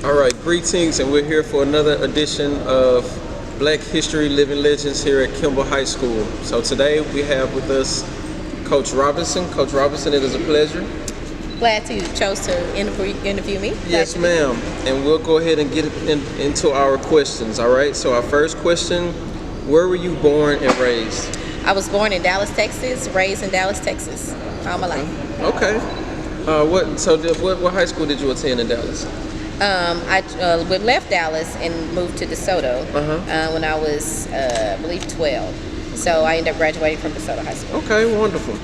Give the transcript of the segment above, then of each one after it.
All right, greetings, and we're here for another edition of Black History Living Legends here at Kimball High School. So today we have with us Coach Robinson. Coach Robinson, it is a pleasure. Glad you chose to interview me. Yes, ma'am. And we'll go ahead and get into our questions, all right? So our first question, where were you born and raised? I was born in Dallas, Texas, raised in Dallas, Texas, all my life. Okay. What high school did you attend in Dallas? I left Dallas and moved to DeSoto when I was, I believe, 12. So I ended up graduating from DeSoto High School. Okay, wonderful.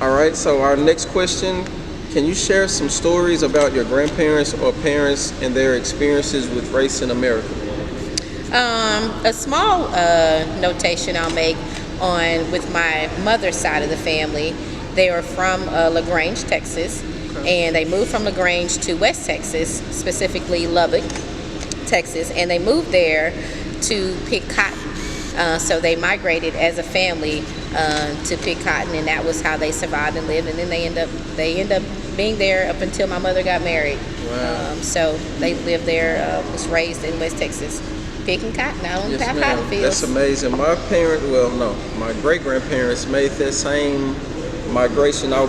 All right, so our next question, can you share some stories about your grandparents or parents and their experiences with race in America? A small notation I'll make on with my mother's side of the family. They are from LaGrange, Texas, and they moved from LaGrange to West Texas, specifically Lubbock, Texas, and they moved there to pick cotton. So they migrated as a family to pick cotton, and that was how they survived and lived. And then they end up being there up until my mother got married. Wow. So they lived there, was raised in West Texas, picking cotton out on the cotton fields. That's amazing. My great-grandparents made that same migration. I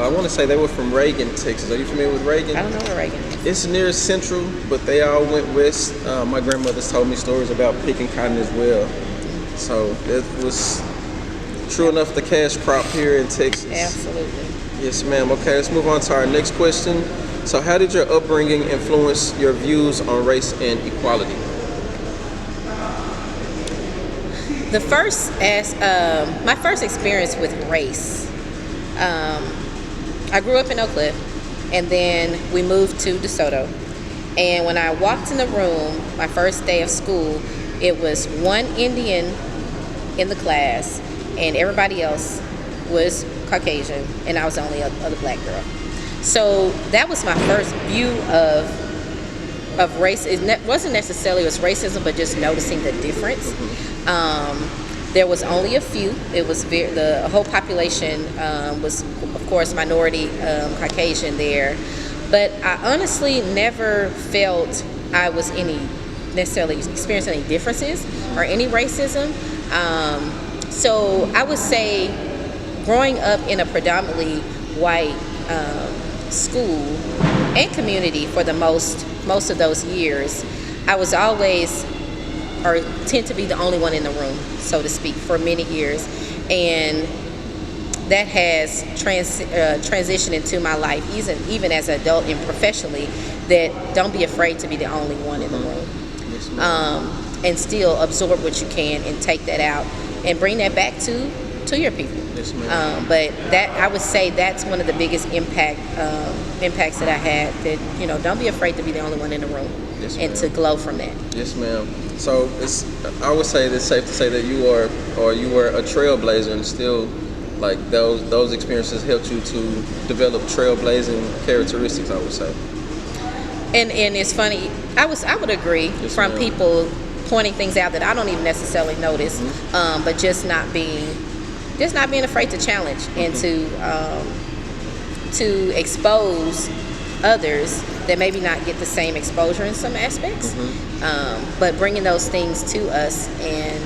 want to say they were from Reagan, Texas. Are you familiar with Reagan? I don't know where Reagan is. It's near Central, but they all went west. My grandmother's told me stories about picking cotton as well. So it was true enough the cash crop here in Texas. Absolutely. Yes, ma'am. Okay, let's move on to our next question. So how did your upbringing influence your views on race and equality? My first experience with race, I grew up in Oak Cliff, and then we moved to DeSoto. And when I walked in the room, my first day of school, it was one Indian in the class, and everybody else was Caucasian, and I was the only other black girl. So that was my first view of race. It wasn't necessarily was racism, but just noticing the difference. There was only a few. It was the whole population was, of course, minority Caucasian there. But I honestly never felt I was necessarily experiencing any differences or any racism. So I would say, growing up in a predominantly white school and community for the most of those years, I was always, or tend to be, the only one in the room, so to speak, for many years. And that has transitioned into my life, even as an adult and professionally, that don't be afraid to be the only one in the room. Yes, and still absorb what you can and take that out and bring that back to your people. Yes, ma'am. But that, I would say, that's one of the biggest impacts that I had. That don't be afraid to be the only one in the room, yes, and to glow from that. Yes, ma'am. So I would say it's safe to say that you were a trailblazer, and still, like, those experiences helped you to develop trailblazing characteristics, I would say. And it's funny. I would agree, yes, from ma'am. people pointing things out that I don't even necessarily notice, but just not being afraid to challenge and to expose others that maybe not get the same exposure in some aspects, but bringing those things to us and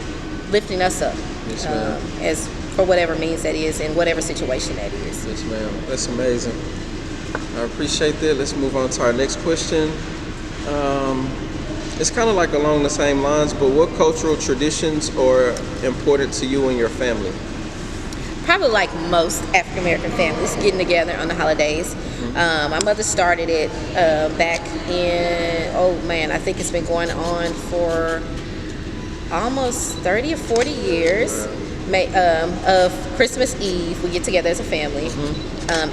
lifting us up, yes, ma'am. as for whatever means that is, in whatever situation that is. Yes, ma'am. That's amazing. I appreciate that. Let's move on to our next question. It's kind of like along the same lines, but what cultural traditions are important to you and your family? Probably like most African American families, getting together on the holidays. My mother started it back in, I think it's been going on for almost 30 or 40 years. Of Christmas Eve, we get together as a family,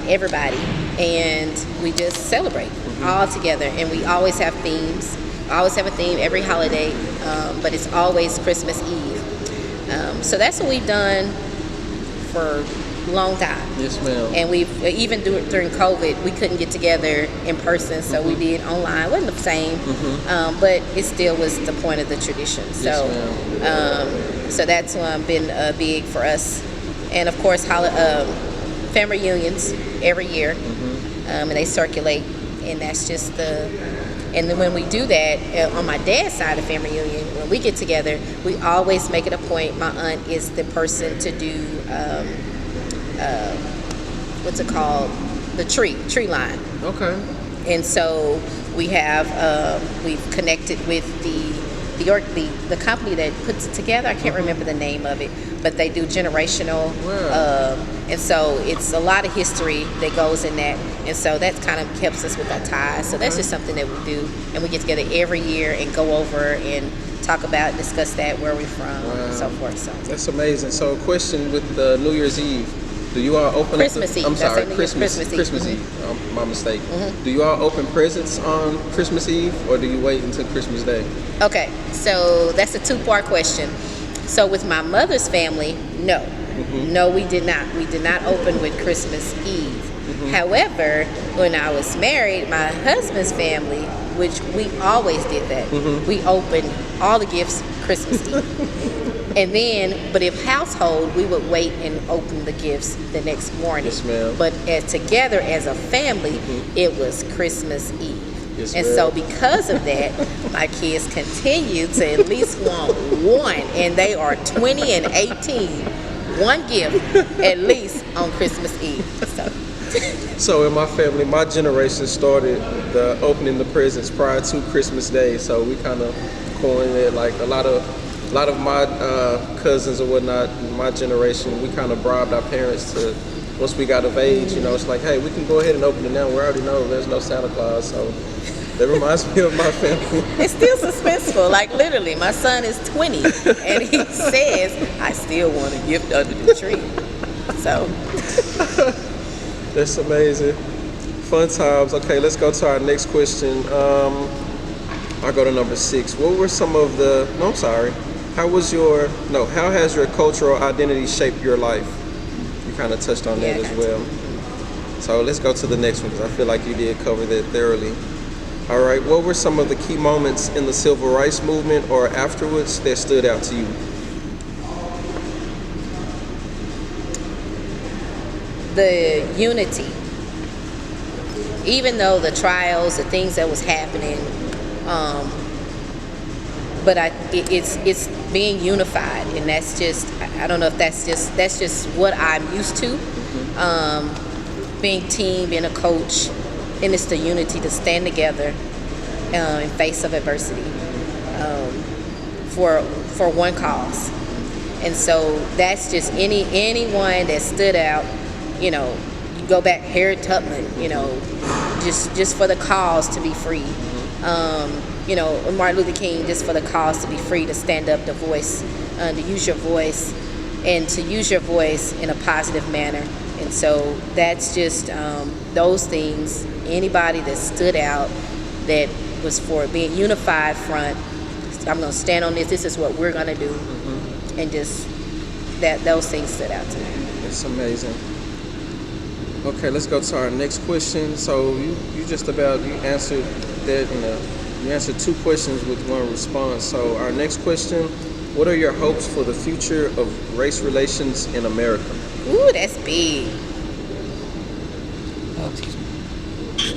everybody, and we just celebrate all together. And we always have themes. I always have a theme every holiday, but it's always Christmas Eve. So that's what we've done for a long time. Yes, ma'am. And we've, even during COVID, we couldn't get together in person, so we did online. It wasn't the same, but it still was the point of the tradition. So, yes, so that's been big for us. And of course, family reunions every year, and they circulate, and that's just And then when we do that, on my dad's side of family reunion, when we get together, we always make it a point. My aunt is the person to do, what's it called? The tree line. Okay. And so we have, we've connected with the company that puts it together. I can't remember the name of it, but they do generational. Wow. And so it's a lot of history that goes in that. And so that kind of helps us with our ties. So that's just something that we do. And we get together every year and go over and talk about, discuss that, where we're from, and so forth. So that's amazing. So a question with New Year's Eve. Do you all open Christmas Eve? I'm sorry, Christmas Eve. Christmas Eve. My mistake. Do you all open presents on Christmas Eve, or do you wait until Christmas Day? Okay, so that's a two-part question. So with my mother's family, no. No, we did not. We did not open with Christmas Eve. However, when I was married, my husband's family, which we always did that, we opened all the gifts Christmas Eve. And then, but if household, we would wait and open the gifts the next morning. Yes, ma'am. But together as a family, it was Christmas Eve. Yes, and ma'am. so because of that, my kids continue to at least want one, and they are 20 and 18, one gift at least on Christmas Eve. So in my family, my generation started the opening the presents prior to Christmas Day. So we kind of coined it like a lot of my cousins or whatnot in my generation. We kind of bribed our parents to, once we got of age, you know, it's like, hey, we can go ahead and open it now. We already know there's no Santa Claus. So that reminds me of my family. It's still suspenseful. Like literally, my son is 20 and he says, I still want a gift under the tree. So that's amazing. Fun times. Okay, let's go to our next question. I'll go to number 6. What were some of the, no, I'm sorry. How has your cultural identity shaped your life? You kind of touched on that as well. So let's go to the next one because I feel like you did cover that thoroughly. All right, what were some of the key moments in the civil rights movement or afterwards that stood out to you? The unity. Even though the trials, the things that was happening, but it's being unified, and that's just, I don't know if that's just what I'm used to. Being team, being a coach, and it's the unity to stand together in face of adversity for one cause. And so that's just anyone that stood out. You know, you go back Harriet Tubman. You know, just for the cause to be free. You know, Martin Luther King, just for the cause to be free, to stand up, to voice, to use your voice, and to use your voice in a positive manner. And so that's just those things. Anybody that stood out, that was for being unified front. I'm going to stand on this. This is what we're going to do, and just those things stood out to me. It's amazing. Okay, let's go to our next question. So you answered that you answered 2 questions with 1 response. So our next question, what are your hopes for the future of race relations in America? Ooh, that's big.